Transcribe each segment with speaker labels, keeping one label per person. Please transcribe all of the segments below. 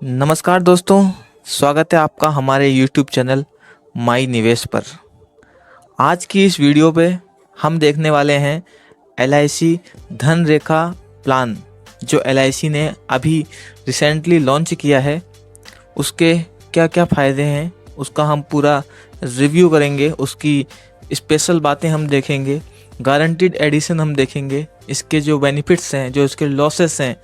Speaker 1: नमस्कार दोस्तों, स्वागत है आपका हमारे YouTube चैनल माई निवेश पर। आज की इस वीडियो पे हम देखने वाले हैं LIC धन रेखा प्लान जो LIC ने अभी रिसेंटली लॉन्च किया है। उसके क्या क्या फ़ायदे हैं उसका हम पूरा रिव्यू करेंगे, उसकी स्पेशल बातें हम देखेंगे, गारंटीड एडिशन हम देखेंगे, इसके जो बेनिफिट्स हैं, जो इसके लॉसेस हैं,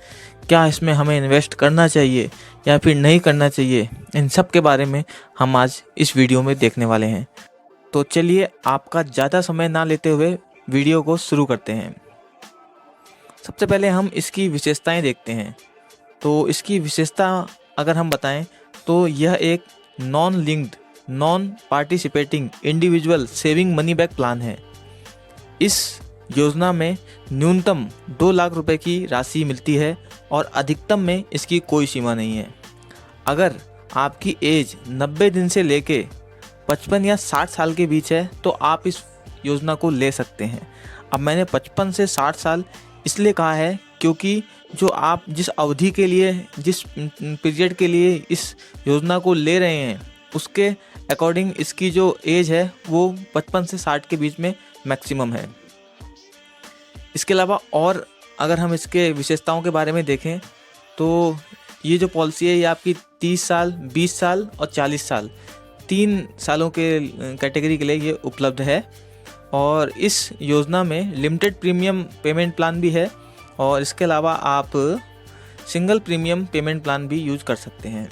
Speaker 1: क्या इसमें हमें इन्वेस्ट करना चाहिए या फिर नहीं करना चाहिए, इन सब के बारे में हम आज इस वीडियो में देखने वाले हैं। तो चलिए आपका ज़्यादा समय ना लेते हुए वीडियो को शुरू करते हैं। सबसे पहले हम इसकी विशेषताएं देखते हैं। तो इसकी विशेषता अगर हम बताएं तो यह एक non linked, non participating individual saving money back plan है। इस योजना में न्यूनतम 2 लाख रुपए की राशि मिलती है और अधिकतम में इसकी कोई सीमा नहीं है। अगर आपकी एज 90 दिन से लेके 55 या 60 साल के बीच है तो आप इस योजना को ले सकते हैं। अब मैंने 55 से 60 साल इसलिए कहा है क्योंकि जो आप जिस अवधि के लिए, जिस पीरियड के लिए इस योजना को ले रहे हैं उसके अकॉर्डिंग इसकी जो एज है वो 55 से 60 के बीच में मैक्सिमम है। इसके अलावा और अगर हम इसके विशेषताओं के बारे में देखें तो ये जो पॉलिसी है ये आपकी 30 साल, 20 साल और 40 साल, 3 सालों के कैटेगरी के लिए ये उपलब्ध है। और इस योजना में लिमिटेड प्रीमियम पेमेंट प्लान भी है और इसके अलावा आप सिंगल प्रीमियम पेमेंट प्लान भी यूज कर सकते हैं।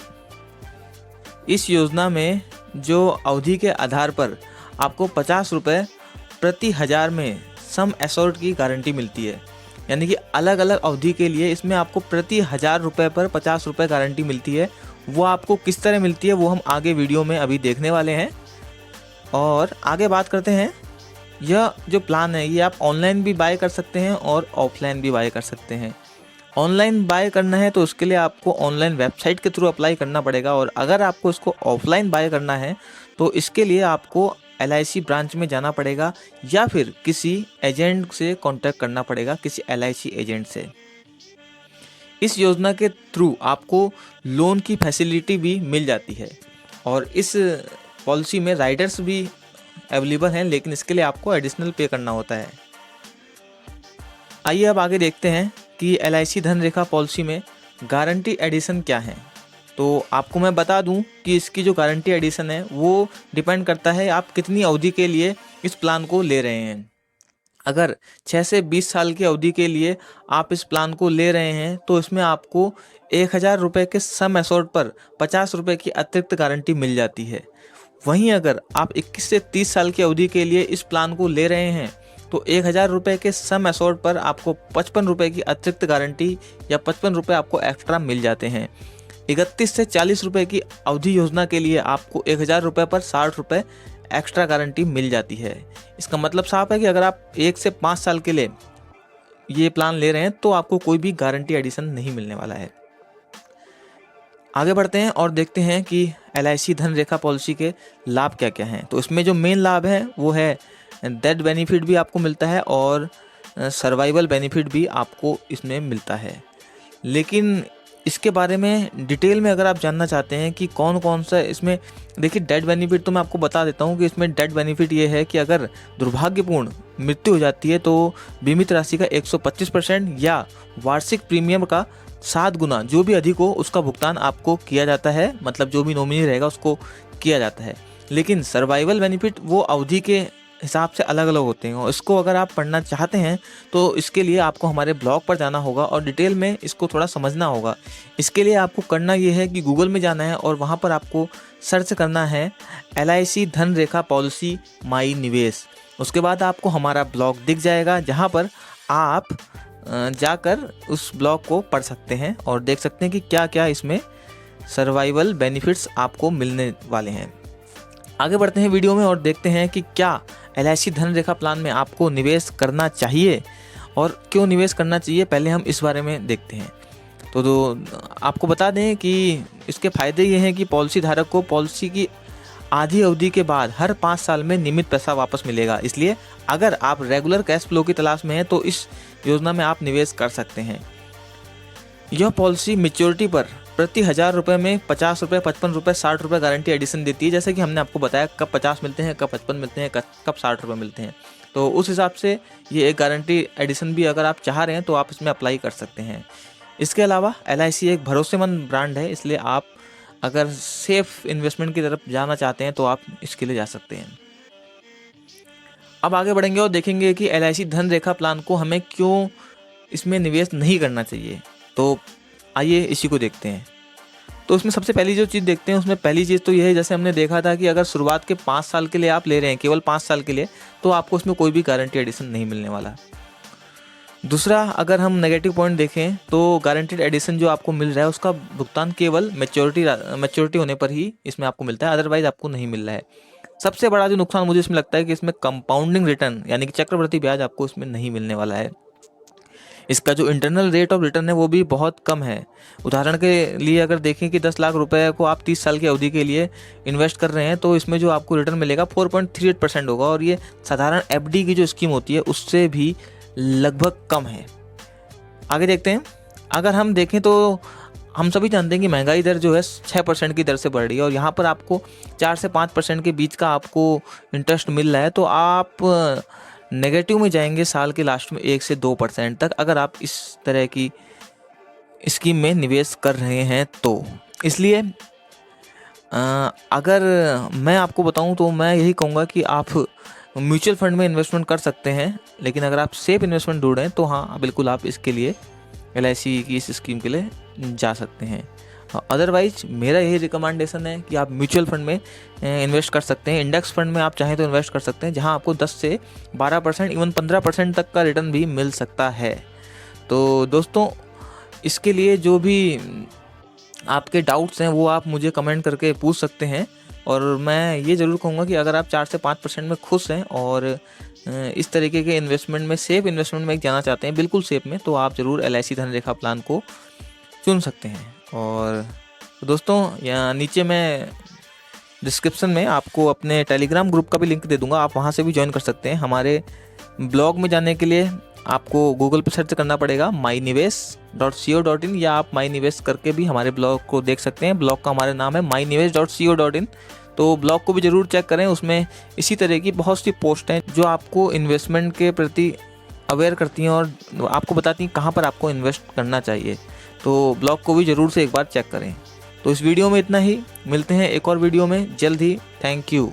Speaker 1: इस योजना में जो अवधि के आधार पर आपको 50 रुपये प्रति हज़ार में सम एश्योर्ड की गारंटी मिलती है, यानी कि अलग अलग अवधि के लिए इसमें आपको प्रति 1000 रुपये पर 50 रुपये गारंटी मिलती है। वो आपको किस तरह मिलती है वो हम आगे वीडियो में अभी देखने वाले हैं। और आगे बात करते हैं, यह जो प्लान है ये आप ऑनलाइन भी बाय कर सकते हैं और ऑफलाइन भी बाय कर सकते हैं। ऑनलाइन बाय करना है तो उसके लिए आपको ऑनलाइन वेबसाइट के थ्रू अप्लाई करना पड़ेगा, और अगर आपको इसको ऑफलाइन बाय करना है तो इसके लिए आपको LIC ब्रांच में जाना पड़ेगा या फिर किसी एजेंट से कांटेक्ट करना पड़ेगा, किसी LIC एजेंट से। इस योजना के थ्रू आपको लोन की फैसिलिटी भी मिल जाती है और इस पॉलिसी में राइडर्स भी अवेलेबल हैं, लेकिन इसके लिए आपको एडिशनल पे करना होता है। आइए अब आगे देखते हैं कि LIC धन रेखा पॉलिसी में गारंटी एडिशन क्या है। तो आपको मैं बता दूं कि इसकी जो गारंटी एडिशन है वो डिपेंड करता है आप कितनी अवधि के लिए इस प्लान को ले रहे हैं। अगर 6 से 20 साल की अवधि के लिए आप इस प्लान को ले रहे हैं तो इसमें आपको 1000 रुपये के सम एश्योर्ड पर 50 रुपये की अतिरिक्त गारंटी मिल जाती है। वहीं अगर आप 21 से 30 साल की अवधि के लिए इस प्लान को ले रहे हैं तो 1000 रुपये के सम एश्योर्ड पर आपको 55 रुपये की अतिरिक्त गारंटी या 55 रुपये आपको एक्स्ट्रा मिल जाते हैं। 31 से 40 रुपये की अवधि योजना के लिए आपको 1000 रुपये पर 60 रुपये एक्स्ट्रा गारंटी मिल जाती है। इसका मतलब साफ है कि अगर आप 1 से 5 साल के लिए ये प्लान ले रहे हैं तो आपको कोई भी गारंटी एडिशन नहीं मिलने वाला है। आगे बढ़ते हैं और देखते हैं कि LIC धन रेखा पॉलिसी के लाभ क्या क्या हैं। तो इसमें जो मेन लाभ है वो है डेथ बेनिफिट भी आपको मिलता है और सर्वाइवल बेनिफिट भी आपको इसमें मिलता है। लेकिन इसके बारे में डिटेल में अगर आप जानना चाहते हैं कि कौन कौन सा इसमें, देखिए डेथ बेनिफिट तो मैं आपको बता देता हूँ कि इसमें डेथ बेनिफिट ये है कि अगर दुर्भाग्यपूर्ण मृत्यु हो जाती है तो बीमित राशि का 125% या वार्षिक प्रीमियम का 7 गुना जो भी अधिक हो उसका भुगतान आपको किया जाता है, मतलब जो भी नॉमिनी रहेगा उसको किया जाता है। लेकिन सर्वाइवल बेनिफिट वो अवधि के हिसाब से अलग अलग होते हैं और इसको अगर आप पढ़ना चाहते हैं तो इसके लिए आपको हमारे ब्लॉग पर जाना होगा और डिटेल में इसको थोड़ा समझना होगा। इसके लिए आपको करना ये है कि गूगल में जाना है और वहाँ पर आपको सर्च करना है LIC धन रेखा पॉलिसी माई निवेश। उसके बाद आपको हमारा ब्लॉग दिख जाएगा जहाँ पर आप जाकर उस ब्लॉग को पढ़ सकते हैं और देख सकते हैं कि क्या क्या इसमें सर्वाइवल बेनिफिट्स आपको मिलने वाले हैं। आगे बढ़ते हैं वीडियो में और देखते हैं कि क्या LIC धन रेखा प्लान में आपको निवेश करना चाहिए और क्यों निवेश करना चाहिए, पहले हम इस बारे में देखते हैं। तो आपको बता दें कि इसके फ़ायदे ये हैं कि पॉलिसी धारक को पॉलिसी की आधी अवधि के बाद हर 5 साल में नियमित पैसा वापस मिलेगा। इसलिए अगर आप रेगुलर कैश फ्लो की तलाश में हैं तो इस योजना में आप निवेश कर सकते हैं। यह पॉलिसी मैच्योरिटी पर प्रति 1000 रुपये में 50 रुपये, 55 रुपये, 60 रुपये गारंटी एडिशन देती है। जैसे कि हमने आपको बताया कब 50 मिलते हैं, कब 55 मिलते हैं, कब 60 रुपये मिलते हैं। तो उस हिसाब से ये एक गारंटी एडिशन भी अगर आप चाह रहे हैं तो आप इसमें अप्लाई कर सकते हैं। इसके अलावा LIC एक भरोसेमंद ब्रांड है, इसलिए आप अगर सेफ इन्वेस्टमेंट की तरफ जाना चाहते हैं तो आप इसके लिए जा सकते हैं। अब आगे बढ़ेंगे और देखेंगे कि LIC धनरेखा प्लान को हमें क्यों इसमें निवेश नहीं करना चाहिए। तो आइए इसी को देखते हैं। तो उसमें सबसे पहली जो चीज़ देखते हैं, उसमें पहली चीज़ तो यह है, जैसे हमने देखा था कि अगर शुरुआत के 5 साल के लिए आप ले रहे हैं, केवल 5 साल के लिए, तो आपको उसमें कोई भी गारंटी एडिशन नहीं मिलने वाला। दूसरा, अगर हम नेगेटिव पॉइंट देखें तो गारंटीड एडिशन जो आपको मिल रहा है उसका भुगतान केवल मैच्योरिटी होने पर ही इसमें आपको मिलता है, अदरवाइज आपको नहीं मिल रहा है। सबसे बड़ा जो नुकसान मुझे इसमें लगता है कि इसमें कंपाउंडिंग रिटर्न यानी कि चक्रवृद्धि ब्याज आपको इसमें नहीं मिलने वाला है। इसका जो इंटरनल रेट ऑफ रिटर्न है वो भी बहुत कम है। उदाहरण के लिए अगर देखें कि 10 लाख रुपए को आप 30 साल की अवधि के लिए इन्वेस्ट कर रहे हैं तो इसमें जो आपको रिटर्न मिलेगा 4.38% होगा, और ये साधारण FD की जो स्कीम होती है उससे भी लगभग कम है। आगे देखते हैं। अगर हम देखें तो हम सभी जानते हैं कि महंगाई दर जो है 6% की दर से बढ़ रही है, और यहाँ पर आपको 4 से 5% के बीच का आपको इंटरेस्ट मिल रहा है। तो आप नेगेटिव में जाएंगे साल के लास्ट में 1 से 2% तक, अगर आप इस तरह की स्कीम में निवेश कर रहे हैं तो। इसलिए अगर मैं आपको बताऊं तो मैं यही कहूँगा कि आप म्यूचुअल फंड में इन्वेस्टमेंट कर सकते हैं, लेकिन अगर आप सेफ इन्वेस्टमेंट ढूंढ रहे हैं तो हाँ बिल्कुल आप इसके लिए LIC की इस स्कीम के लिए जा सकते हैं। अदरवाइज मेरा यही रिकमेंडेशन है कि आप म्यूचुअल फंड में इन्वेस्ट कर सकते हैं। इंडेक्स फंड में आप चाहें तो इन्वेस्ट कर सकते हैं, जहां आपको 10 से 12%, इवन 15% तक का रिटर्न भी मिल सकता है। तो दोस्तों, इसके लिए जो भी आपके डाउट्स हैं वो आप मुझे कमेंट करके पूछ सकते हैं, और मैं ये ज़रूर कहूँगा कि अगर आप 4 से 5% में खुश हैं और इस तरीके के इन्वेस्टमेंट में, सेफ इन्वेस्टमेंट में जाना चाहते हैं, बिल्कुल सेफ में, तो आप ज़रूर LIC धनरेखा प्लान को चुन सकते हैं। और दोस्तों, यहाँ नीचे मैं डिस्क्रिप्शन में आपको अपने टेलीग्राम ग्रुप का भी लिंक दे दूंगा, आप वहाँ से भी ज्वाइन कर सकते हैं। हमारे ब्लॉग में जाने के लिए आपको गूगल पर सर्च करना पड़ेगा mynivesh.co.in, या आप mynivesh करके भी हमारे ब्लॉग को देख सकते हैं। ब्लॉग का हमारा नाम है mynivesh.co.in, तो ब्लॉग को भी ज़रूर चेक करें। उसमें इसी तरह की बहुत सी पोस्ट हैं जो आपको इन्वेस्टमेंट के प्रति अवेयर करती हैं और आपको बताती हैं कहाँ पर आपको इन्वेस्ट करना चाहिए। तो ब्लॉग को भी ज़रूर से एक बार चेक करें। तो इस वीडियो में इतना ही, मिलते हैं एक और वीडियो में जल्द ही। Thank you.